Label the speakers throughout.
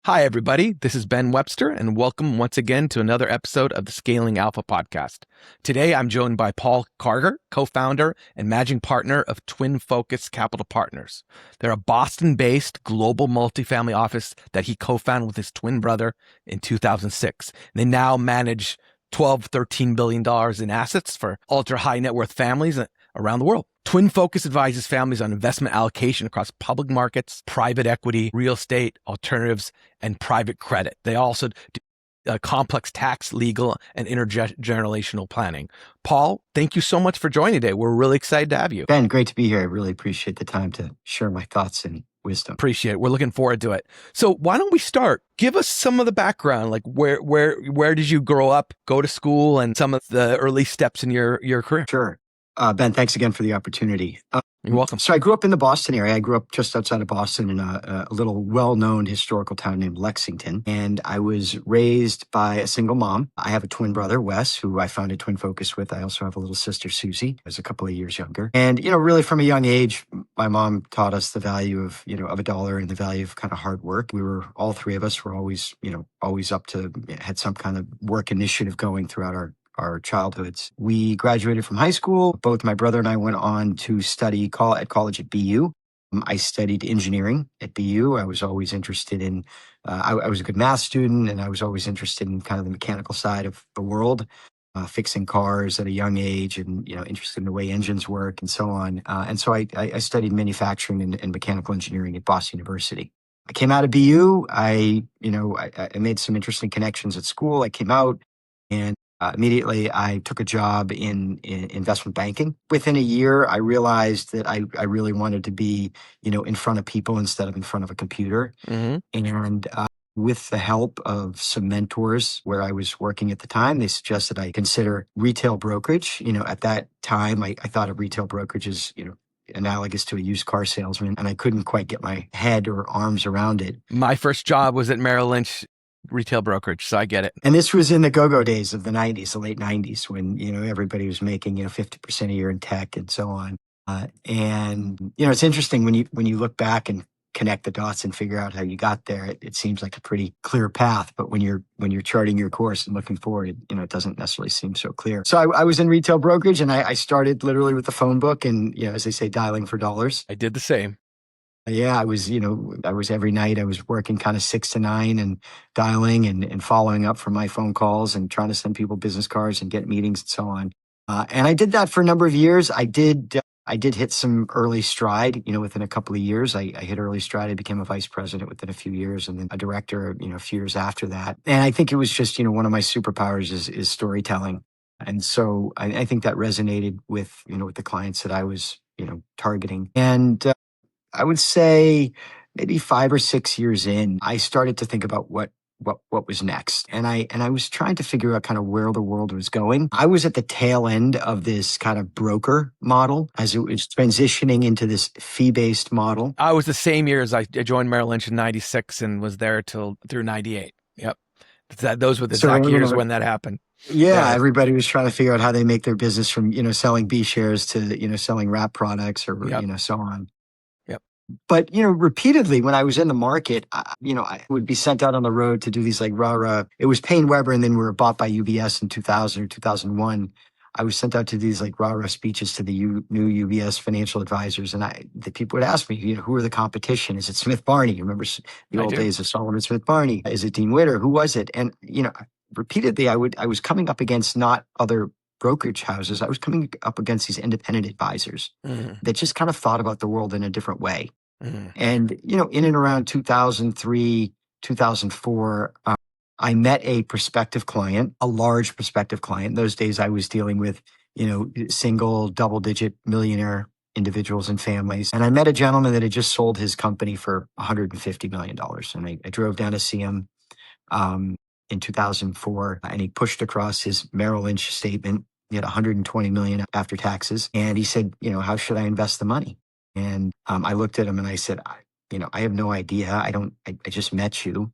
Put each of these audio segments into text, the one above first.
Speaker 1: Hi, everybody. This is Ben Webster, and welcome once again to another episode of the Scaling Alpha podcast. Today, I'm joined by Paul Karger, co-founder and managing partner of TwinFocus Capital Partners. They're a Boston-based global multifamily office that he co-founded with his twin brother in 2006. They now manage $13 billion in assets for ultra-high net worth families around the world. TwinFocus advises families on investment allocation across public markets, private equity, real estate, alternatives, and private credit. They also do complex tax, legal, and intergenerational planning. Paul, thank you so much for joining today. We're really excited to have you.
Speaker 2: Ben, great to be here. I really appreciate the time to share my thoughts and wisdom.
Speaker 1: Appreciate it. We're looking forward to it. So why don't we start? Give us some of the background, like where did you grow up, go to school, and some of the early steps in your career?
Speaker 2: Sure. Ben, thanks again for the opportunity.
Speaker 1: You're welcome.
Speaker 2: So I grew up in the Boston area. I grew up just outside of Boston in a little well-known historical town named Lexington. And I was raised by a single mom. I have a twin brother, Wes, who I founded TwinFocus with. I also have a little sister, Susie, who's a couple of years younger. And, really from a young age, my mom taught us the value of a dollar and the value of kind of hard work. All three of us were always up to, had some kind of work initiative going throughout our childhoods. We graduated from high school. Both my brother and I went on to study at college at BU. I studied engineering at BU. I was always interested in, I was a good math student, and I was always interested in kind of the mechanical side of the world, fixing cars at a young age, and interested in the way engines work and so on. And so I studied manufacturing and mechanical engineering at Boston University. I came out of BU. I made some interesting connections at school. I came out and immediately, I took a job in investment banking. Within a year, I realized that I really wanted to be, in front of people instead of in front of a computer.
Speaker 1: Mm-hmm.
Speaker 2: And with the help of some mentors where I was working at the time, they suggested I consider retail brokerage. At that time, I thought of retail brokerage as, analogous to a used car salesman, and I couldn't quite get my head or arms around it.
Speaker 1: My first job was at Merrill Lynch retail brokerage, so I get it.
Speaker 2: And this was in the go-go days of the 90s, the late 90s, when, everybody was making, 50% a year in tech and so on. And it's interesting when you look back and connect the dots and figure out how you got there, it seems like a pretty clear path. But when you're charting your course and looking forward, it doesn't necessarily seem so clear. So I was in retail brokerage, and I started literally with the phone book and, as they say, dialing for dollars.
Speaker 1: I did the same.
Speaker 2: Yeah, I was every night I was working kind of 6 to 9 and dialing and following up for my phone calls and trying to send people business cards and get meetings and so on. And I did that for a number of years. I did hit some early stride, within a couple of years. I hit early stride. I became a vice president within a few years, and then a director, a few years after that. And I think it was just, one of my superpowers is storytelling. And so I think that resonated with, with the clients that I was, targeting. And I would say maybe 5 or 6 years in, I started to think about what was next. And I was trying to figure out kind of where the world was going. I was at the tail end of this kind of broker model as it was transitioning into this fee-based model.
Speaker 1: I was the same year as I joined Merrill Lynch in 96 and was there through 98. Yep. Those were the exact years when that happened.
Speaker 2: Yeah, everybody was trying to figure out how they make their business from, selling B shares to, selling wrap products or, so on. But, repeatedly when I was in the market, I would be sent out on the road to do these like rah-rah. It was Payne Weber, and then we were bought by UBS in 2000 or 2001. I was sent out to these like rah-rah speeches to the new UBS financial advisors. And the people would ask me, who are the competition? Is it Smith Barney? You remember the old days of Solomon Smith Barney? Is it Dean Witter? Who was it? And, repeatedly I was coming up against not other brokerage houses. I was coming up against these independent advisors that just kind of thought about the world in a different way. And, in and around 2003, 2004, I met a prospective client, a large prospective client. In those days, I was dealing with, single, double-digit millionaire individuals and families. And I met a gentleman that had just sold his company for $150 million. And I drove down to see him in 2004, and he pushed across his Merrill Lynch statement. He had $120 million after taxes. And he said, how should I invest the money? And I looked at him and I said, I have no idea. I just met you.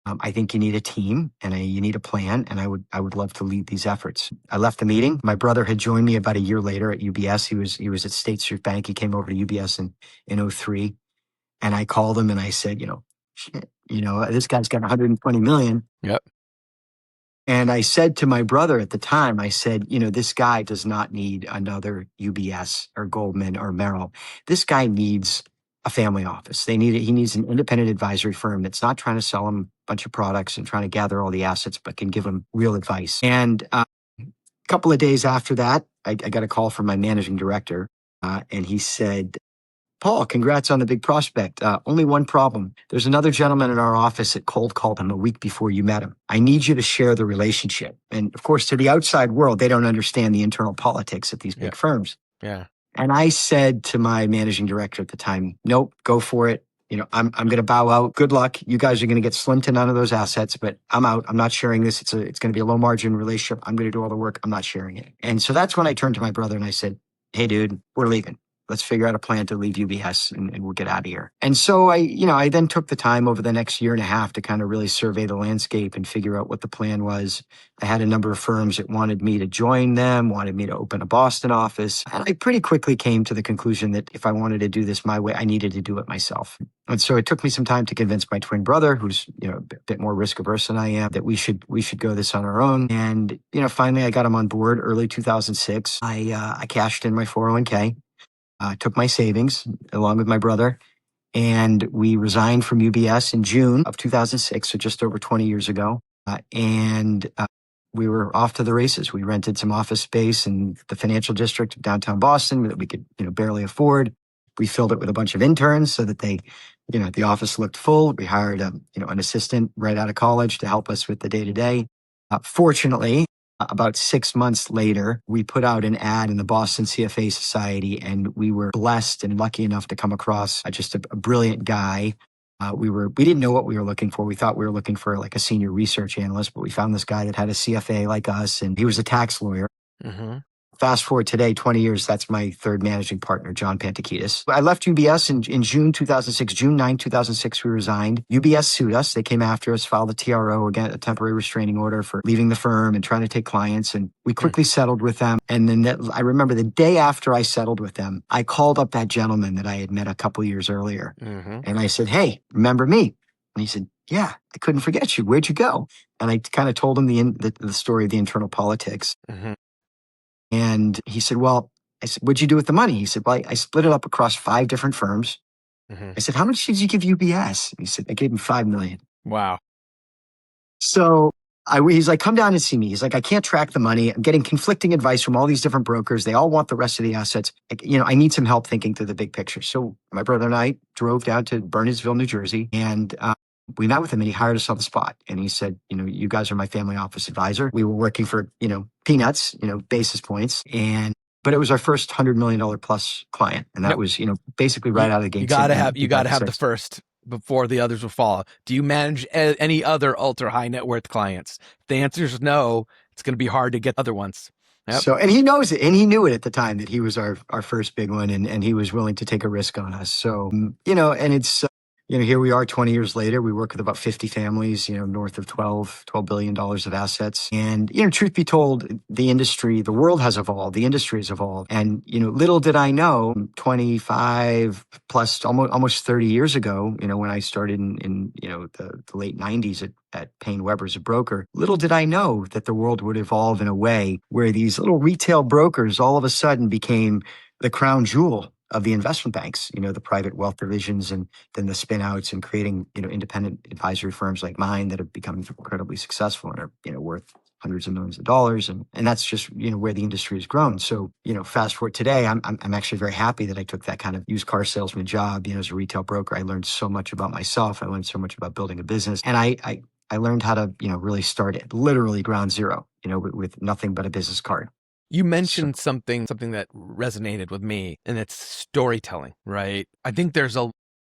Speaker 2: I think you need a team and you need a plan, and I would love to lead these efforts. I left the meeting. My brother had joined me about a year later at UBS. He was at State Street Bank. He came over to UBS in 2003, and I called him and I said, This guy's got 120 million.
Speaker 1: Yep.
Speaker 2: And I said to my brother at the time, I said, this guy does not need another UBS or Goldman or Merrill. This guy needs a family office. He needs an independent advisory firm that's not trying to sell him a bunch of products and trying to gather all the assets, but can give him real advice. And a couple of days after that, I got a call from my managing director, and he said, Paul, congrats on the big prospect. Only one problem. There's another gentleman in our office that cold called him a week before you met him. I need you to share the relationship. And of course, to the outside world, they don't understand the internal politics at these big firms.
Speaker 1: Yeah.
Speaker 2: And I said to my managing director at the time, nope, go for it. I'm going to bow out. Good luck. You guys are going to get slim to none of those assets, but I'm out. I'm not sharing this. It's going to be a low margin relationship. I'm going to do all the work. I'm not sharing it. And so that's when I turned to my brother and I said, hey, dude, we're leaving. Let's figure out a plan to leave UBS and we'll get out of here. And so I then took the time over the next year and a half to kind of really survey the landscape and figure out what the plan was. I had a number of firms that wanted me to join them, wanted me to open a Boston office. And I pretty quickly came to the conclusion that if I wanted to do this my way, I needed to do it myself. And so it took me some time to convince my twin brother, who's a bit more risk averse than I am, that we should go this on our own. And finally I got him on board early 2006. I cashed in my 401k. Took my savings along with my brother, and we resigned from UBS in June of 2006, so just over 20 years ago. And we were off to the races. We rented some office space in the financial district of downtown Boston that we could barely afford. We filled it with a bunch of interns so that the office looked full. We hired an assistant right out of college to help us with the day-to-day. Fortunately, about 6 months later, we put out an ad in the Boston CFA Society, and we were blessed and lucky enough to come across just a brilliant guy. We didn't know what we were looking for. We thought we were looking for like a senior research analyst, but we found this guy that had a CFA like us, and he was a tax lawyer. Mm-hmm. Fast forward today, 20 years, that's my third managing partner, John Pantakidis. I left UBS in June 2006, June 9, 2006, we resigned. UBS sued us. They came after us, filed a TRO, again, a temporary restraining order for leaving the firm and trying to take clients. And we quickly settled with them. And then I remember the day after I settled with them, I called up that gentleman that I had met a couple years earlier. Mm-hmm. And I said, hey, remember me? And he said, yeah, I couldn't forget you. Where'd you go? And I kind of told him the story of the internal politics. Mm-hmm. And he said, well, I said, what'd you do with the money? He said, well, I split it up across 5 different firms. Mm-hmm. I said, how much did you give UBS? He said, I gave him $5 million.
Speaker 1: Wow.
Speaker 2: So he's like, come down and see me. He's like, I can't track the money. I'm getting conflicting advice from all these different brokers. They all want the rest of the assets. I need some help thinking through the big picture. So my brother and I drove down to Burnsville, New Jersey, and we met with him, and he hired us on the spot. And he said, you guys are my family office advisor. We were working for, peanuts, basis points. But it was our first $100 million plus client. And that was, basically right out of the gate.
Speaker 1: You gotta have the first before the others will follow. Do you manage any other ultra high net worth clients? If the answer is no, it's going to be hard to get other ones. Yep.
Speaker 2: So, and he knows it, and he knew it at the time that he was our first big one, and he was willing to take a risk on us. So, and it's, here we are 20 years later. We work with about 50 families, north of $12 billion of assets. And, truth be told, the world has evolved. The industry has evolved. And, little did I know, 25 plus almost 30 years ago, when I started in the late 90s at Payne Weber as a broker, little did I know that the world would evolve in a way where these little retail brokers all of a sudden became the crown jewel of the investment banks, the private wealth divisions, and then the spin outs, and creating, independent advisory firms like mine that have become incredibly successful and are, worth hundreds of millions of dollars. And that's just, where the industry has grown. So, fast forward today, I'm actually very happy that I took that kind of used car salesman job, as a retail broker. I learned so much about myself. I learned so much about building a business, and I learned how to, really start at literally ground zero, with nothing but a business card.
Speaker 1: You mentioned something that resonated with me, and it's storytelling, right? I think there's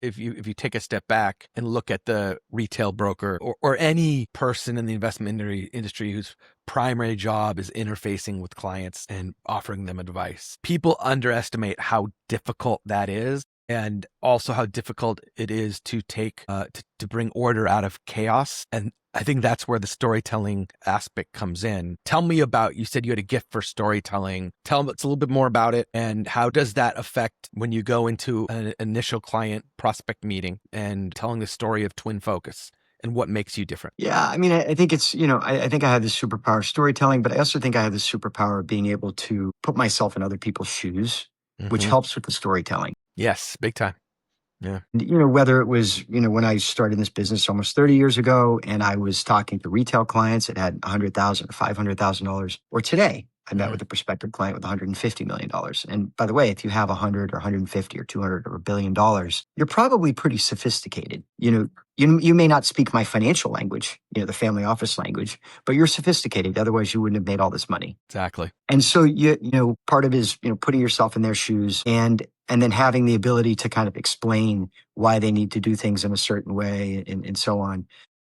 Speaker 1: if you take a step back and look at the retail broker or any person in the investment industry whose primary job is interfacing with clients and offering them advice, people underestimate how difficult that is, and also how difficult it is to take to bring order out of chaos. And I think that's where the storytelling aspect comes in. Tell me about, you said you had a gift for storytelling. Tell us a little bit more about it, and how does that affect when you go into an initial client prospect meeting and telling the story of TwinFocus, and what makes you different?
Speaker 2: Yeah, I mean, I think it's, I think I have this superpower of storytelling, but I also think I have this superpower of being able to put myself in other people's shoes, which helps with the storytelling.
Speaker 1: Yes, big time. Yeah.
Speaker 2: Whether it was, when I started this business almost 30 years ago and I was talking to retail clients that had $100,000 or $500,000, or today I met with a prospective client with $150 million. And by the way, if you have 100 or 150 or 200 or $1 billion, you're probably pretty sophisticated. You may not speak my financial language, the family office language, but you're sophisticated. Otherwise, you wouldn't have made all this money.
Speaker 1: Exactly.
Speaker 2: And so, part of it is, putting yourself in their shoes and then having the ability to kind of explain why they need to do things in a certain way and so on.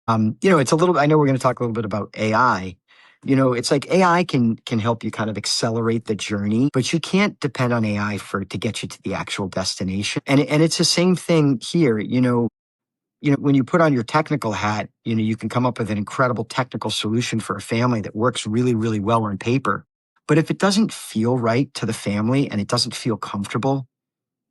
Speaker 2: It's a little, I know we're going to talk a little bit about AI. It's like AI can help you kind of accelerate the journey, but you can't depend on AI to get you to the actual destination. And it's the same thing here. When you put on your technical hat, you can come up with an incredible technical solution for a family that works really, really well on paper. But if it doesn't feel right to the family and it doesn't feel comfortable,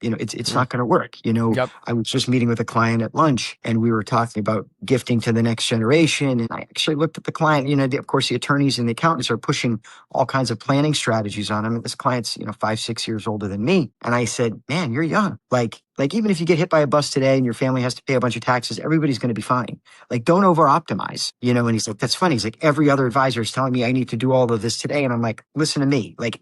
Speaker 2: it's not going to work.
Speaker 1: Yep.
Speaker 2: I was just meeting with a client at lunch and we were talking about gifting to the next generation. And I actually looked at the client, of course, the attorneys and the accountants are pushing all kinds of planning strategies on him. And this client's, 5-6 years older than me. And I said, man, you're young. Like even if you get hit by a bus today and your family has to pay a bunch of taxes, everybody's going to be fine. Like, don't over optimize, and he's like, that's funny. He's like, every other advisor is telling me I need to do all of this today. And I'm like, listen to me. Like,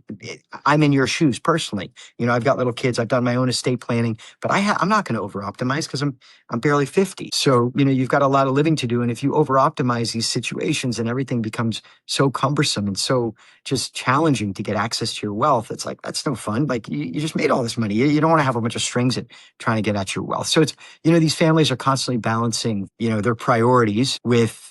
Speaker 2: I'm in your shoes personally. I've got little kids. I've done my own estate planning, but I'm not going to over optimize because I'm barely 50. So, you've got a lot of living to do. And if you over optimize these situations and everything becomes so cumbersome and so just challenging to get access to your wealth, it's like, that's no fun. Like you just made all this money. You don't want to have a bunch of strings trying to get at your wealth. So it's, these families are constantly balancing, their priorities with,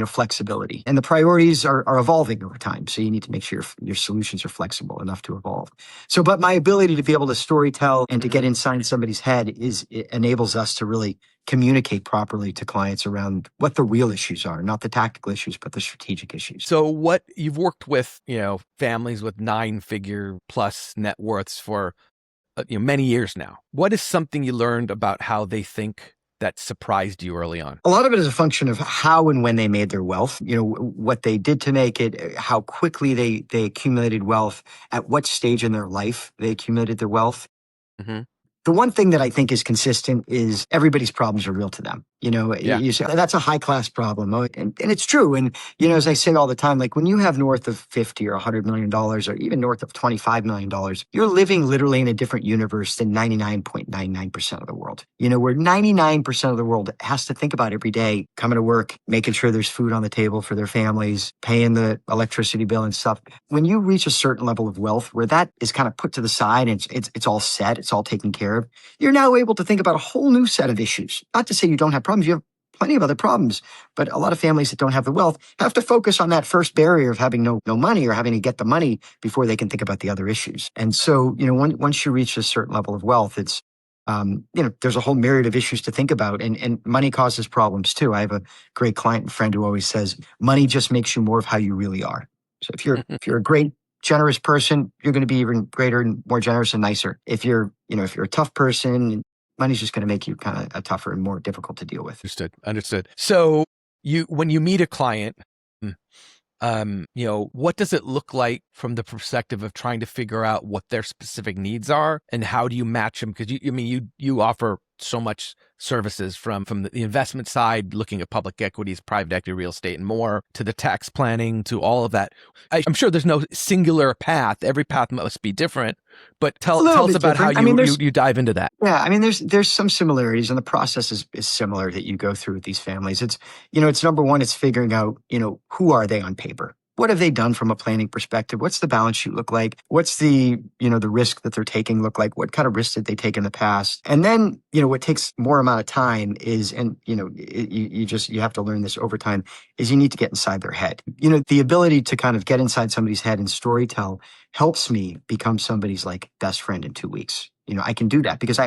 Speaker 2: flexibility. And the priorities are evolving over time. So you need to make sure your solutions are flexible enough to evolve. So, but my ability to be able to storytell and to get inside somebody's head it enables us to really communicate properly to clients around what the real issues are, not the tactical issues, but the strategic issues.
Speaker 1: So what you've worked with, families with 9-figure plus net worths for many years now. What is something you learned about how they think that surprised you early on?
Speaker 2: A lot of it is a function of how and when they made their wealth, what they did to make it, how quickly they accumulated wealth, at what stage in their life they accumulated their wealth. Mm-hmm. The one thing that I think is consistent is everybody's problems are real to them. You say, that's a high class problem. And it's true. And, as I say all the time, like when you have north of 50 or $100 million or even north of $25 million, you're living literally in a different universe than 99.99% of the world. Where 99% of the world has to think about every day, coming to work, making sure there's food on the table for their families, paying the electricity bill and stuff. When you reach a certain level of wealth where that is kind of put to the side and it's all set, it's all taken care of, you're now able to think about a whole new set of issues. Not to say you don't have problems, you have plenty of other problems, but a lot of families that don't have the wealth have to focus on that first barrier of having no money or having to get the money before they can think about the other issues. And so, once you reach a certain level of wealth, it's, there's a whole myriad of issues to think about, and money causes problems too. I have a great client and friend who always says, money just makes you more of how you really are. So if you're a great, generous person, you're going to be even greater and more generous and nicer. If you're a tough person, money's just going to make you kind of tougher and more difficult to deal with.
Speaker 1: Understood. So when you meet a client, what does it look like from the perspective of trying to figure out what their specific needs are, and how do you match them? Because you offer so much services from the investment side, looking at public equities, private equity, real estate, and more, to the tax planning, to all of that. I'm sure there's no singular path. Every path must be different. But tell us about how you dive into that.
Speaker 2: Yeah, there's some similarities, and the process is similar that you go through with these families. It's it's number one, it's figuring out who are they on paper. What have they done from a planning perspective? What's the balance sheet look like? What's the risk that they're taking look like? What kind of risks did they take in the past? And then, what takes more amount of time is, and you have to learn this over time, is you need to get inside their head. The ability to kind of get inside somebody's head and storytell helps me become somebody's like best friend in 2 weeks. I can do that because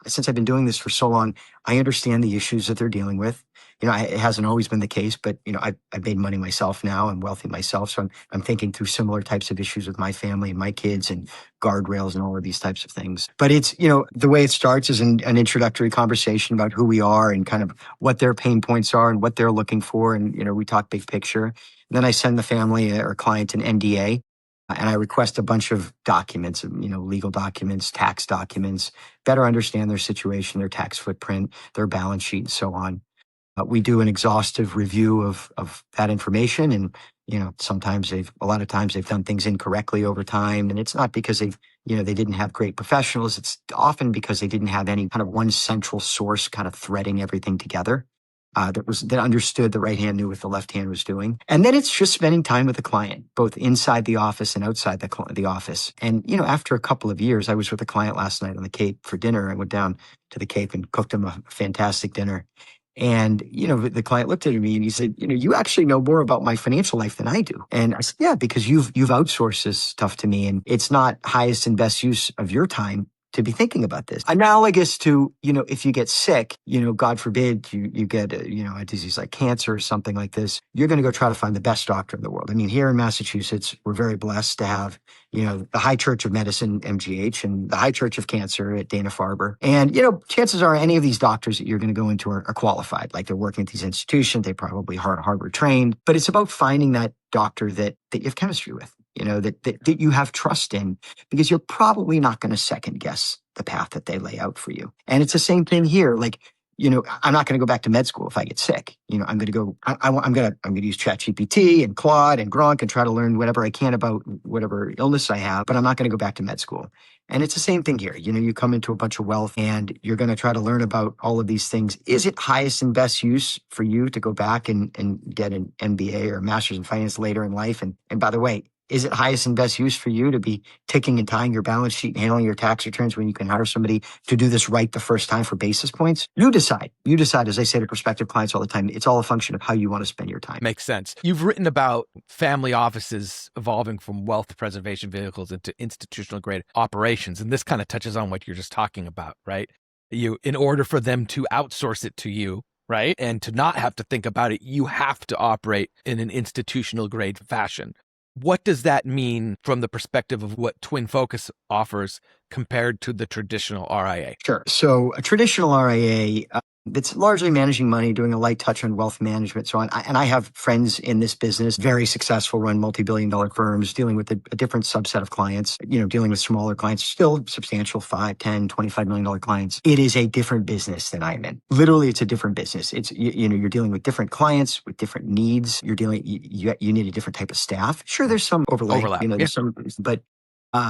Speaker 2: since I've been doing this for so long, I understand the issues that they're dealing with. It hasn't always been the case, but I've made money myself now. I'm wealthy myself, so I'm thinking through similar types of issues with my family and my kids and guardrails and all of these types of things. But it's the way it starts is an introductory conversation about who we are and kind of what their pain points are and what they're looking for, and we talk big picture. And then I send the family or client an NDA. And I request a bunch of documents, legal documents, tax documents, better understand their situation, their tax footprint, their balance sheet, and so on. We do an exhaustive review of that information. And, a lot of times they've done things incorrectly over time. And it's not because they didn't have great professionals. It's often because they didn't have any kind of one central source kind of threading everything together. That understood the right hand knew what the left hand was doing. And then it's just spending time with the client, both inside the office and outside the office. And, after a couple of years, I was with a client last night on the Cape for dinner. I went down to the Cape and cooked him a fantastic dinner. And, the client looked at me and he said, you actually know more about my financial life than I do. And I said, yeah, because you've outsourced this stuff to me and it's not highest and best use of your time to be thinking about this. Analogous to, if you get sick, God forbid you get, a disease like cancer or something like this, you're going to go try to find the best doctor in the world. I mean, here in Massachusetts, we're very blessed to have, the High Church of Medicine, MGH, and the High Church of Cancer at Dana-Farber. And, chances are any of these doctors that you're going to go into are qualified. Like they're working at these institutions, they probably Harvard trained, but it's about finding that doctor that you have chemistry with. That you have trust in, because you're probably not going to second guess the path that they lay out for you. And it's the same thing here. Like, I'm not going to go back to med school if I get sick. I'm going to go, I'm going to use ChatGPT and Claude and Gronk and try to learn whatever I can about whatever illness I have, but I'm not going to go back to med school. And it's the same thing here. You come into a bunch of wealth and you're going to try to learn about all of these things. Is it highest and best use for you to go back and get an MBA or a master's in finance later in life? And by the way, is it highest and best use for you to be ticking and tying your balance sheet and handling your tax returns when you can hire somebody to do this right the first time for basis points? You decide. You decide, as I say to prospective clients all the time, it's all a function of how you want to spend your time.
Speaker 1: Makes sense. You've written about family offices evolving from wealth preservation vehicles into institutional grade operations. And this kind of touches on what you're just talking about, right? In order for them to outsource it to you, right? And to not have to think about it, you have to operate in an institutional grade fashion. What does that mean from the perspective of what TwinFocus offers compared to the traditional RIA?
Speaker 2: Sure. So a traditional RIA, it's largely managing money, doing a light touch on wealth management, so on. And I have friends in this business, very successful, run multi-billion-dollar firms, dealing with a different subset of clients, dealing with smaller clients, still substantial $5, $10, $25 million clients. It is a different business than I'm in. Literally, it's a different business. It's, you're dealing with different clients with different needs. You need a different type of staff. Sure, there's some overlap. There's some, but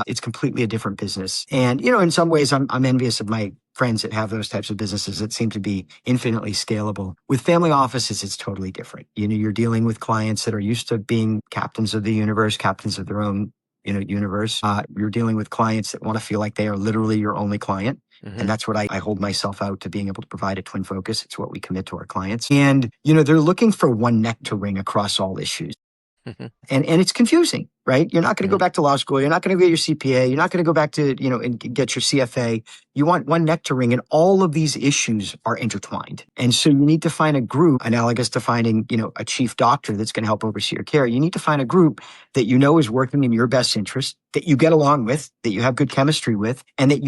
Speaker 2: it's completely a different business. And, in some ways, I'm envious of my friends that have those types of businesses that seem to be infinitely scalable. With family offices, it's totally different. You're dealing with clients that are used to being captains of the universe, captains of their own, universe. You're dealing with clients that want to feel like they are literally your only client. Mm-hmm. And that's what I hold myself out to being able to provide at TwinFocus. It's what we commit to our clients. And, they're looking for one neck to wring across all issues. Mm-hmm. And it's confusing, right? You're not going to go back to law school. You're not going to get your CPA. You're not going to go back to, and get your CFA. You want one neck to wring, and all of these issues are intertwined. And so you need to find a group analogous to finding, a chief doctor that's going to help oversee your care. You need to find a group that is working in your best interest, that you get along with, that you have good chemistry with, and that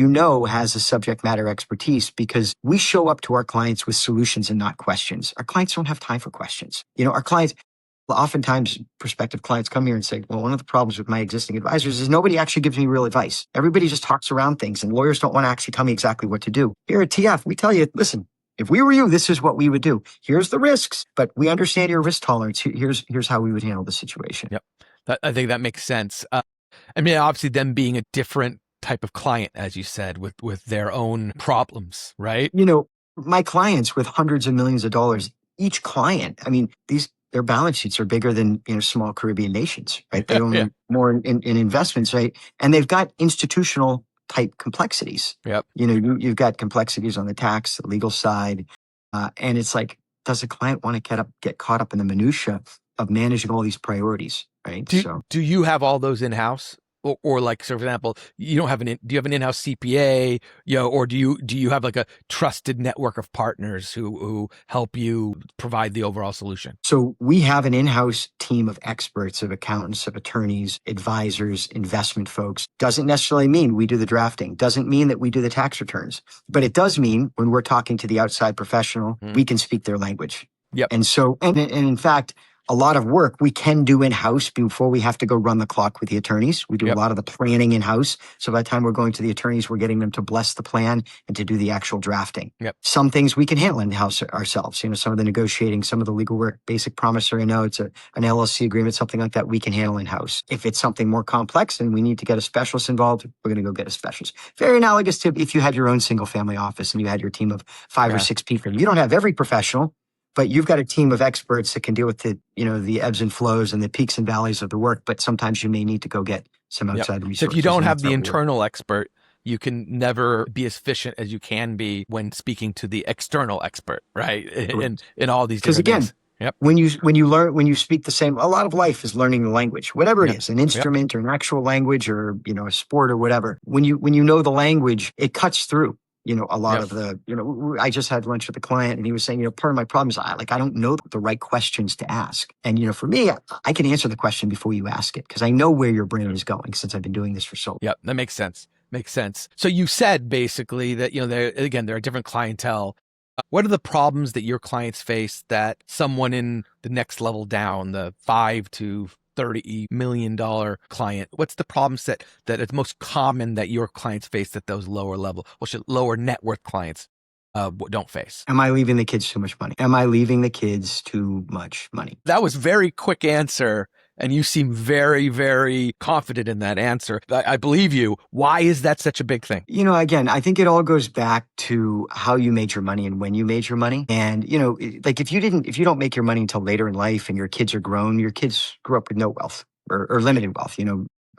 Speaker 2: has a subject matter expertise, because we show up to our clients with solutions and not questions. Our clients don't have time for questions. Our clients, oftentimes, prospective clients come here and say, well, one of the problems with my existing advisors is nobody actually gives me real advice. Everybody just talks around things, and lawyers don't want to actually tell me exactly what to do. Here at TF, we tell you, listen, if we were you, this is what we would do. Here's the risks, but we understand your risk tolerance. Here's how we would handle the situation.
Speaker 1: Yep. I think that makes sense. Obviously them being a different type of client, as you said, with their own problems, right?
Speaker 2: My clients with hundreds of millions of dollars, each client, their balance sheets are bigger than small Caribbean nations, right? They own more in investments, right? And they've got institutional type complexities.
Speaker 1: Yep.
Speaker 2: You've got complexities on the tax, the legal side, and it's like, does a client want to get caught up in the minutia of managing all these priorities, right?
Speaker 1: Do you have all those in house, or like, so for example, you don't have do you have an in-house CPA, or do you have like a trusted network of partners who help you provide the overall solution?
Speaker 2: So we have an in-house team of experts, of accountants, of attorneys, advisors, investment folks. Doesn't necessarily mean we do the drafting. Doesn't mean that we do the tax returns. But it does mean when we're talking to the outside professional, we can speak their language.
Speaker 1: Yep.
Speaker 2: And so, and in fact, a lot of work we can do in-house before we have to go run the clock with the attorneys. We do a lot of the planning in-house. So by the time we're going to the attorneys, we're getting them to bless the plan and to do the actual drafting. Some things we can handle in-house ourselves. Some of the negotiating, some of the legal work, basic promissory notes, an LLC agreement, something like that we can handle in-house. If it's something more complex and we need to get a specialist involved, we're going to go get a specialist. Very analogous to if you had your own single family office and you had your team of 5 or 6 people. You don't have every professional, but you've got a team of experts that can deal with the ebbs and flows and the peaks and valleys of the work. But sometimes you may need to go get some outside resources.
Speaker 1: So if you don't have the internal expert, you can never be as efficient as you can be when speaking to the external expert, right? In all these different things.
Speaker 2: Because again, when you speak the same, a lot of life is learning the language, whatever it is, an instrument or an actual language or, a sport or whatever. When you know the language, it cuts through. A lot of I just had lunch with a client and he was saying, part of my problem is I don't know the right questions to ask. And, for me, I can answer the question before you ask it because I know where your brain is going since I've been doing this for so long.
Speaker 1: Yep, that makes sense. Makes sense. So you said basically that, there are different clientele. What are the problems that your clients face that someone in the next level down, the $5 to $30 million client, what's the problems that is most common that your clients face that those lower net worth clients don't face?
Speaker 2: Am I leaving the kids too much money? Am I leaving the kids too much money?
Speaker 1: That was very quick answer. And you seem very, very confident in that answer. I believe you. Why is that such a big thing?
Speaker 2: Again, I think it all goes back to how you made your money and when you made your money. And, like if you don't make your money until later in life and your kids are grown, your kids grew up with no wealth or limited wealth,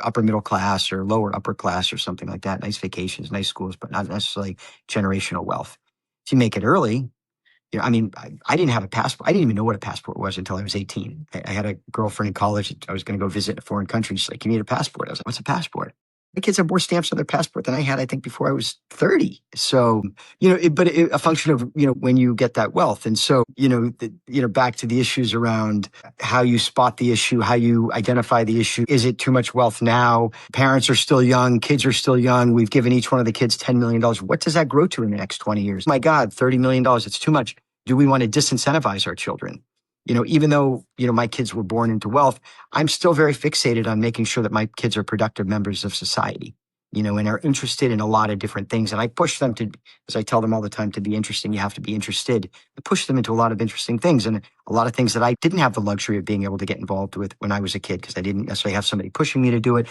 Speaker 2: upper middle class or lower upper class or something like that. Nice vacations, nice schools, but not necessarily generational wealth. If you make it early, I didn't have a passport. I didn't even know what a passport was until I was 18. I had a girlfriend in college. I was going to go visit a foreign country. She's like, you need a passport. I was like, what's a passport? My kids have more stamps on their passport than I had, I think, before I was 30. So, a function of, when you get that wealth. And so, back to the issues around how you spot the issue, how you identify the issue. Is it too much wealth now? Parents are still young. Kids are still young. We've given each one of the kids $10 million. What does that grow to in the next 20 years? My God, $30 million. It's too much. Do we want to disincentivize our children? Even though, my kids were born into wealth, I'm still very fixated on making sure that my kids are productive members of society, and are interested in a lot of different things. And I push them to, as I tell them all the time, to be interesting, you have to be interested. I push them into a lot of interesting things and a lot of things that I didn't have the luxury of being able to get involved with when I was a kid because I didn't necessarily have somebody pushing me to do it.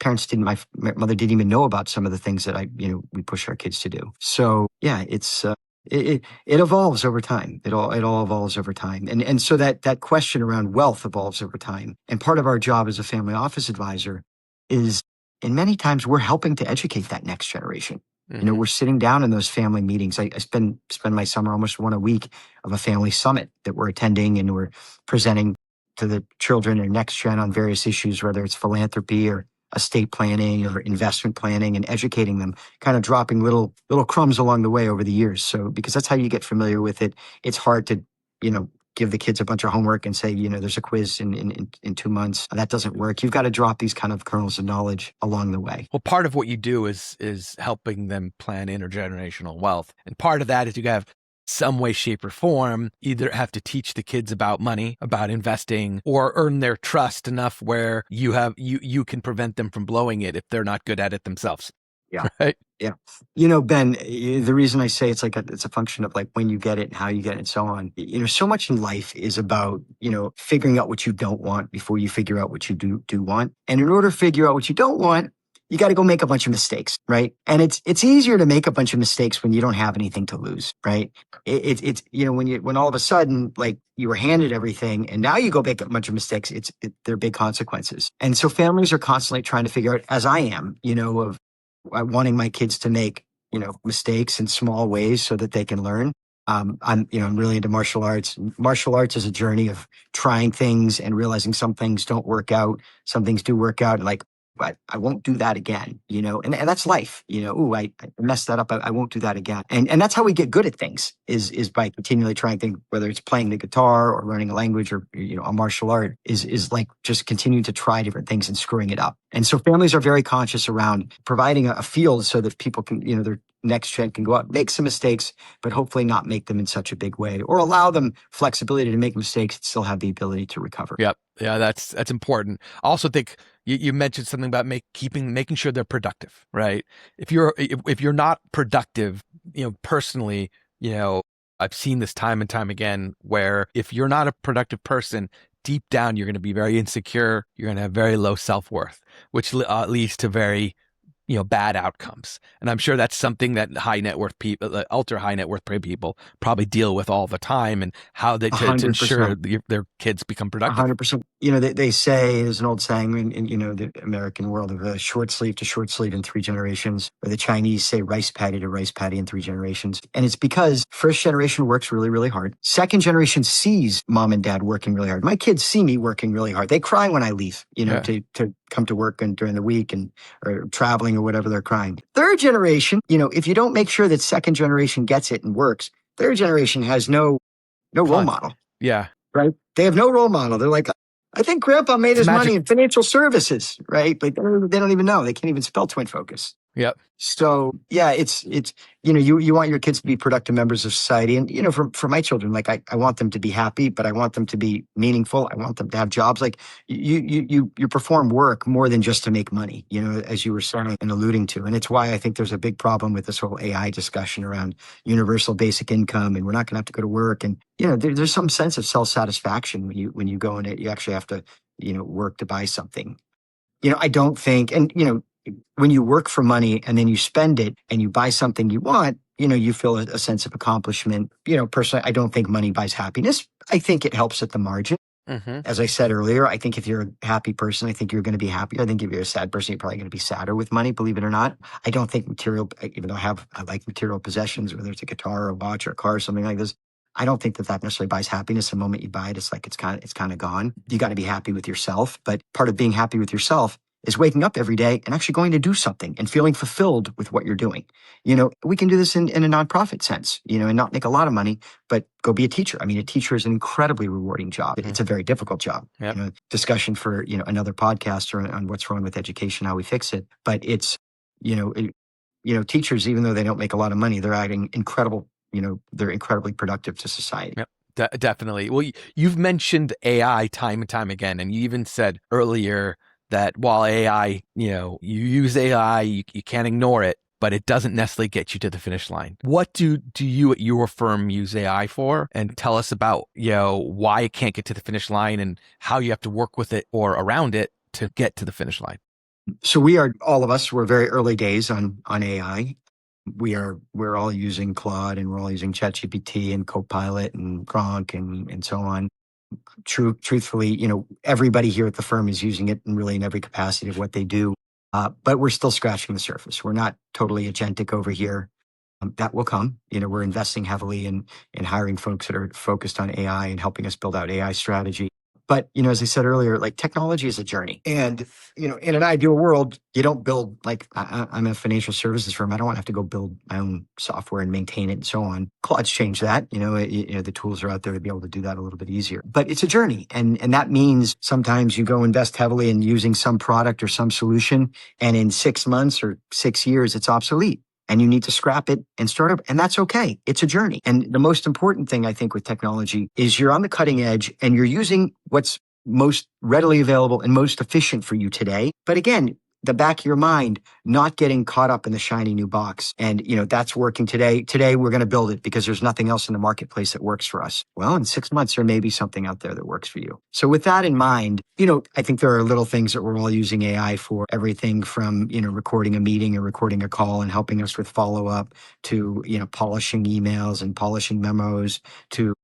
Speaker 2: My mother didn't even know about some of the things that we push our kids to do. So yeah, it's, it evolves over time. It all evolves over time. And so that question around wealth evolves over time. And part of our job as a family office advisor is, and many times we're helping to educate that next generation. Mm-hmm. We're sitting down in those family meetings. I spend my summer almost one a week of a family summit that we're attending and we're presenting to the children and next gen on various issues, whether it's philanthropy or estate planning or investment planning, and educating them, kind of dropping little crumbs along the way over the years. So, because that's how you get familiar with it. It's hard to, give the kids a bunch of homework and say, there's a quiz in 2 months. That doesn't work. You've got to drop these kind of kernels of knowledge along the way.
Speaker 1: Well, part of what you do is helping them plan intergenerational wealth. And part of that is you have some way, shape, or form, either have to teach the kids about money, about investing, or earn their trust enough where you can prevent them from blowing it if they're not good at it themselves.
Speaker 2: Yeah.
Speaker 1: Right?
Speaker 2: Yeah. Ben, the reason I say it's a function of like when you get it and how you get it and so on. So much in life is about, figuring out what you don't want before you figure out what you do want. And in order to figure out what you don't want, you got to go make a bunch of mistakes, right? And it's easier to make a bunch of mistakes when you don't have anything to lose, right? It's when all of a sudden like you were handed everything and now you go make a bunch of mistakes, they're big consequences. And so families are constantly trying to figure out, as I am, of wanting my kids to make, mistakes in small ways so that they can learn. I'm really into martial arts. Martial arts is a journey of trying things and realizing some things don't work out, some things do work out. And like but I won't do that again, and that's life, ooh, I messed that up. I won't do that again. And that's how we get good at things is by continually trying things, whether it's playing the guitar or learning a language or, a martial art is like just continuing to try different things and screwing it up. And so families are very conscious around providing a field so that people can, their next gen can go out, make some mistakes, but hopefully not make them in such a big way, or allow them flexibility to make mistakes and still have the ability to recover.
Speaker 1: Yep. Yeah, that's important. I also think you mentioned something about making sure they're productive, right? If you're not productive, personally, I've seen this time and time again, where if you're not a productive person, deep down you're going to be very insecure. You're going to have very low self-worth, which leads to very bad outcomes. And I'm sure that's something that high net worth people, ultra high net worth people probably deal with all the time, and how they to ensure their kids become productive.
Speaker 2: 100%. They say, there's an old saying in the American world of short sleeve to short sleeve in 3 generations, or the Chinese say rice paddy to rice paddy in 3 generations. And it's because first generation works really, really hard. Second generation sees mom and dad working really hard. My kids see me working really hard. They cry when I leave, to come to work and during the week or traveling or whatever, they're crying. Third generation, if you don't make sure that second generation gets it and works, third generation has no role model.
Speaker 1: Yeah.
Speaker 2: Right. They have no role model. They're like, I think grandpa made his money in financial services, right? But they don't even know. They can't even spell TwinFocus.
Speaker 1: Yep.
Speaker 2: So yeah, it's you want your kids to be productive members of society. And for my children, like I want them to be happy, but I want them to be meaningful. I want them to have jobs. Like you perform work more than just to make money, as you were saying and alluding to. And it's why I think there's a big problem with this whole AI discussion around universal basic income, and we're not going to have to go to work. And there's some sense of self-satisfaction when you go in it. You actually have to work to buy something. I don't think, and when you work for money and then you spend it and you buy something you want, you feel a sense of accomplishment. Personally, I don't think money buys happiness. I think it helps at the margin. Mm-hmm. As I said earlier, I think if you're a happy person, I think you're going to be happier. I think if you're a sad person, you're probably going to be sadder with money, believe it or not. I don't think even though I like material possessions, whether it's a guitar or a watch or a car or something like this, I don't think that necessarily buys happiness. The moment you buy it, it's like it's kind of gone. You got to be happy with yourself. But part of being happy with yourself is waking up every day and actually going to do something and feeling fulfilled with what you're doing. We can do this in a nonprofit sense, and not make a lot of money, but go be a teacher. I mean, a teacher is an incredibly rewarding job. Mm-hmm. It's a very difficult job. Yep. Discussion for, another podcast on what's wrong with education, how we fix it. But it's, teachers, even though they don't make a lot of money, they're adding incredible, they're incredibly productive to society.
Speaker 1: Yep. Definitely. Well, you've mentioned AI time and time again, and you even said earlier that while AI, you use AI, you can't ignore it, but it doesn't necessarily get you to the finish line. What do you at your firm use AI for? And tell us about, why it can't get to the finish line and how you have to work with it or around it to get to the finish line.
Speaker 2: So all of us, we're very early days on AI. We're all using Claude, and we're all using ChatGPT and Copilot and Gronk and so on. Truthfully, everybody here at the firm is using it in every capacity of what they do. But we're still scratching the surface. We're not totally agentic over here. That will come. We're investing heavily in hiring folks that are focused on AI and helping us build out AI strategy. But, as I said earlier, like technology is a journey. And, in an ideal world, you don't build, like I'm a financial services firm. I don't want to have to go build my own software and maintain it and so on. Claude's changed that. The tools are out there to be able to do that a little bit easier. But it's a journey. And that means sometimes you go invest heavily in using some product or some solution, and in 6 months or 6 years, it's obsolete. And you need to scrap it and start up. And that's okay. It's a journey. And the most important thing, I think, with technology is you're on the cutting edge and you're using what's most readily available and most efficient for you today. But again, the back of your mind, not getting caught up in the shiny new box. And, that's working today. Today, we're going to build it because there's nothing else in the marketplace that works for us. Well, in 6 months, there may be something out there that works for you. So with that in mind, I think there are little things that we're all using AI for, everything from, recording a meeting or recording a call and helping us with follow-up to, polishing emails and polishing memos to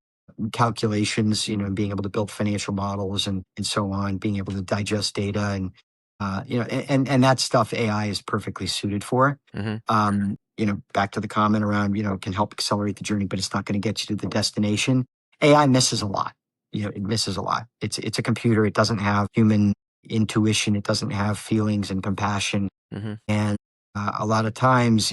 Speaker 2: calculations, and being able to build financial models and so on, being able to digest data and and that stuff AI is perfectly suited for. Mm-hmm. Back to the comment around, can help accelerate the journey, but it's not going to get you to the destination. AI misses a lot. It misses a lot. It's a computer. It doesn't have human intuition. It doesn't have feelings and compassion. And a lot of times,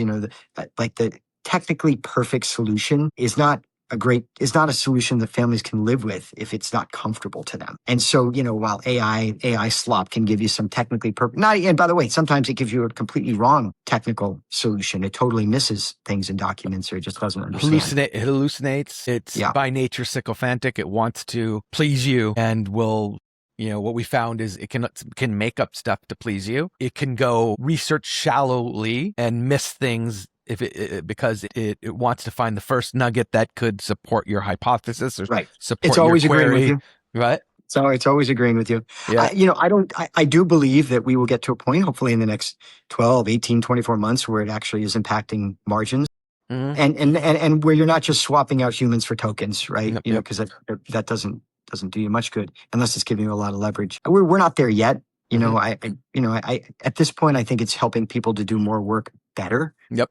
Speaker 2: like the technically perfect solution is not a solution that families can live with if it's not comfortable to them. And so, while AI slop can give you some technically perfect, and by the way, sometimes it gives you a completely wrong technical solution. It totally misses things in documents or it just doesn't understand.
Speaker 1: It hallucinates. It's by nature sycophantic. It wants to please you and will, what we found is it can make up stuff to please you. It can go research shallowly and miss things because it wants to find the first nugget that could support your hypothesis or support
Speaker 2: it's always
Speaker 1: your query.
Speaker 2: Agreeing with you.
Speaker 1: Right?
Speaker 2: So it's always agreeing with you.
Speaker 1: Yeah.
Speaker 2: I do believe that we will get to a point, hopefully in the next 12, 18, 24 months where it actually is impacting margins. And where you're not just swapping out humans for tokens, right? Because that doesn't do you much good unless it's giving you a lot of leverage. We're not there yet. I at this point, I think it's helping people to do more work better.
Speaker 1: Yep.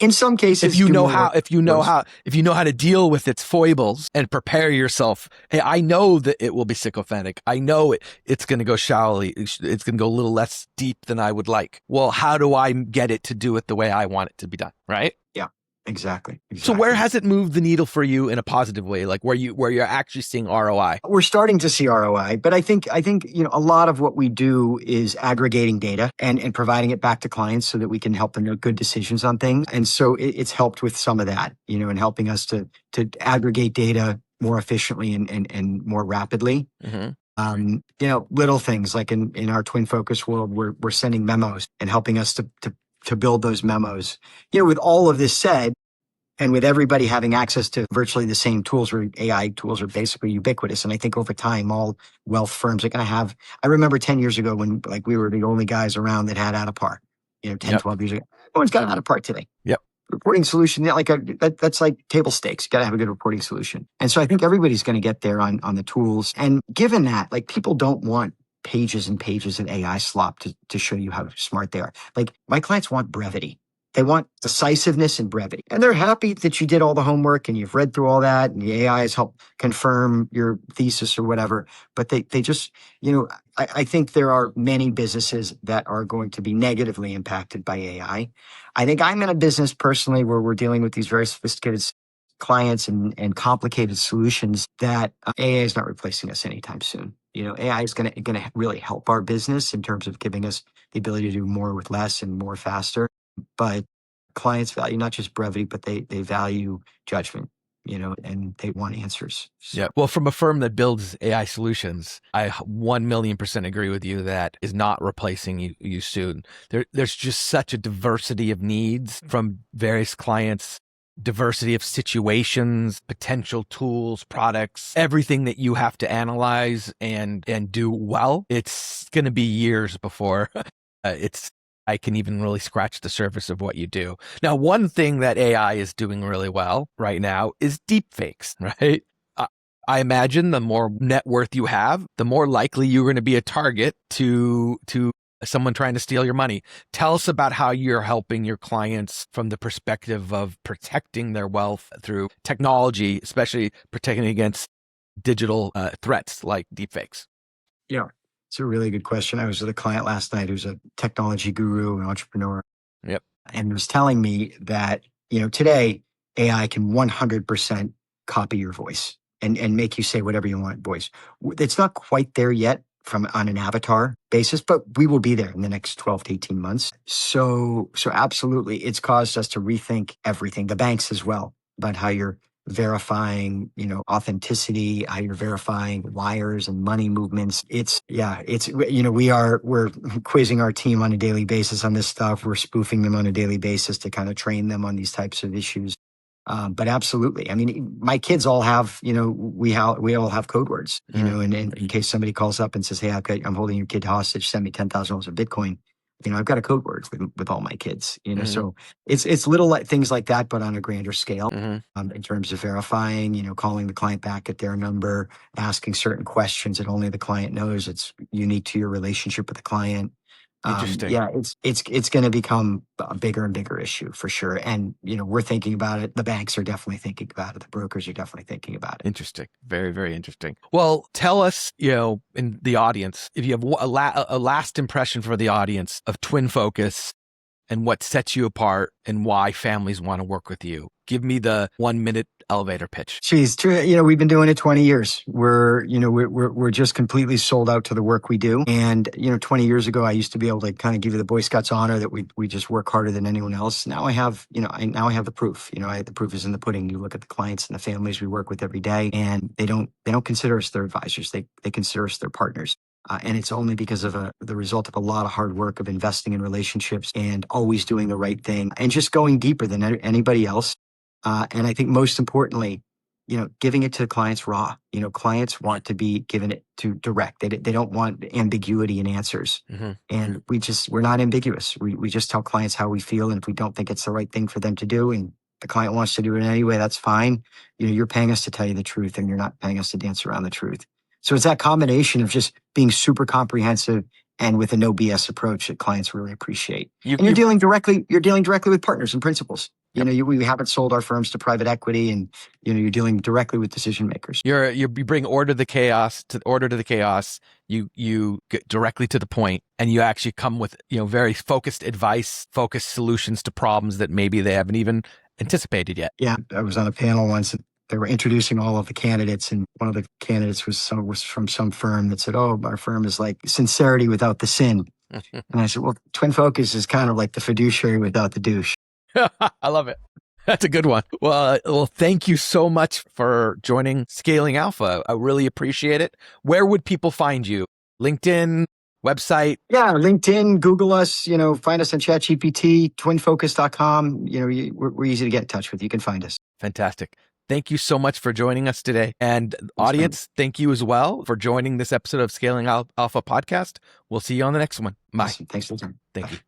Speaker 2: In some cases,
Speaker 1: if you know how to deal with its foibles and prepare yourself. Hey, I know that it will be sycophantic. I know it's going to go shallowly. It's going to go a little less deep than I would like. Well, how do I get it to do it the way I want it to be done? Right?
Speaker 2: Yeah. Exactly.
Speaker 1: So where has it moved the needle for you in a positive way? Like where you're actually seeing ROI?
Speaker 2: We're starting to see ROI, but I think a lot of what we do is aggregating data and providing it back to clients so that we can help them make good decisions on things. And so it's helped with some of that, and helping us to aggregate data more efficiently and more rapidly. Little things like in our TwinFocus world, we're sending memos and helping us to build those memos. With all of this said, and with everybody having access to virtually the same tools, where AI tools are basically ubiquitous. And I think over time, all wealth firms are going to have, I remember 10 years ago when we were the only guys around that had Add-a-Par, 12 years ago. Everyone's got an Add-a-Par today.
Speaker 1: Yep.
Speaker 2: Reporting solution, that's like table stakes. You got to have a good reporting solution. And so I think everybody's going to get there on the tools. And given that, people don't want pages and pages of AI slop to show you how smart they are. My clients want brevity. They want decisiveness and brevity. And they're happy that you did all the homework and you've read through all that and the AI has helped confirm your thesis or whatever. But they just, I think there are many businesses that are going to be negatively impacted by AI. I think I'm in a business personally where we're dealing with these very sophisticated clients and complicated solutions that AI is not replacing us anytime soon. AI is going to really help our business in terms of giving us the ability to do more with less and more faster. But clients value not just brevity, but they value judgment, and they want answers. So.
Speaker 1: Yeah. Well, from a firm that builds AI solutions, I 1,000,000% agree with you that is not replacing you soon. There's just such a diversity of needs from various clients, diversity of situations, potential tools, products, everything that you have to analyze and do well. It's going to be years before I can even really scratch the surface of what you do. Now, one thing that AI is doing really well right now is deepfakes, right? I imagine the more net worth you have, the more likely you're going to be a target to someone trying to steal your money. Tell us about how you're helping your clients from the perspective of protecting their wealth through technology, especially protecting against digital threats like deepfakes.
Speaker 2: Yeah. It's a really good question. I was with a client last night who's a technology guru and entrepreneur.
Speaker 1: Yep.
Speaker 2: And was telling me that, today AI can 100% copy your voice and make you say whatever you want voice. It's not quite there yet on an avatar basis, but we will be there in the next 12 to 18 months. So absolutely, it's caused us to rethink everything, the banks as well, about how you're verifying, authenticity, how you're verifying wires and money movements. We're quizzing our team on a daily basis on this stuff. We're spoofing them on a daily basis to kind of train them on these types of issues. But absolutely. I mean, my kids all have, we all have code words, and in case somebody calls up and says, hey, I'm holding your kid hostage, send me $10,000 of Bitcoin. I've got a code word with all my kids, so it's little things like that, but on a grander scale, in terms of verifying, calling the client back at their number, asking certain questions that only the client knows. It's unique to your relationship with the client.
Speaker 1: Interesting.
Speaker 2: Yeah, it's going to become a bigger and bigger issue for sure. And we're thinking about it. The banks are definitely thinking about it. The brokers are definitely thinking about it.
Speaker 1: Interesting. Very, very interesting. Well, tell us, in the audience, if you have a last impression for the audience of TwinFocus and what sets you apart and why families want to work with you. Give me the 1-minute elevator pitch.
Speaker 2: Geez, we've been doing it 20 years. We're just completely sold out to the work we do. And 20 years ago, I used to be able to kind of give you the Boy Scouts honor that we just work harder than anyone else. Now I have, now I have the proof. The proof is in the pudding. You look at the clients and the families we work with every day, and they don't consider us their advisors. They consider us their partners. And it's only because of the result of a lot of hard work of investing in relationships and always doing the right thing and just going deeper than anybody else. And I think most importantly, giving it to clients raw. Clients want to be given it to direct. They don't want ambiguity in answers. Mm-hmm. And we're not ambiguous. We just tell clients how we feel. And if we don't think it's the right thing for them to do and the client wants to do it anyway, that's fine. You're paying us to tell you the truth and you're not paying us to dance around the truth. So it's that combination of just being super comprehensive and with a no BS approach that clients really appreciate. You're dealing directly with partners and principals. Yep. We haven't sold our firms to private equity, and you're dealing directly with decision makers.
Speaker 1: You bring order to the chaos. You get directly to the point, and you actually come with very focused advice, focused solutions to problems that maybe they haven't even anticipated yet.
Speaker 2: Yeah, I was on a panel once. They were introducing all of the candidates, and one of the candidates was from some firm that said, "Oh, our firm is like sincerity without the sin." And I said, "Well, TwinFocus is kind of like the fiduciary without the douche."
Speaker 1: I love it. That's a good one. Well, thank you so much for joining Scaling Alpha. I really appreciate it. Where would people find you? LinkedIn, website?
Speaker 2: Yeah, LinkedIn, Google us, find us on ChatGPT, twinfocus.com. We're easy to get in touch with. You can find us.
Speaker 1: Fantastic. Thank you so much for joining us today. And audience, thank you as well for joining this episode of Scaling Alpha Podcast. We'll see you on the next one. Bye.
Speaker 2: Awesome. Thanks for the time.
Speaker 1: Thank you.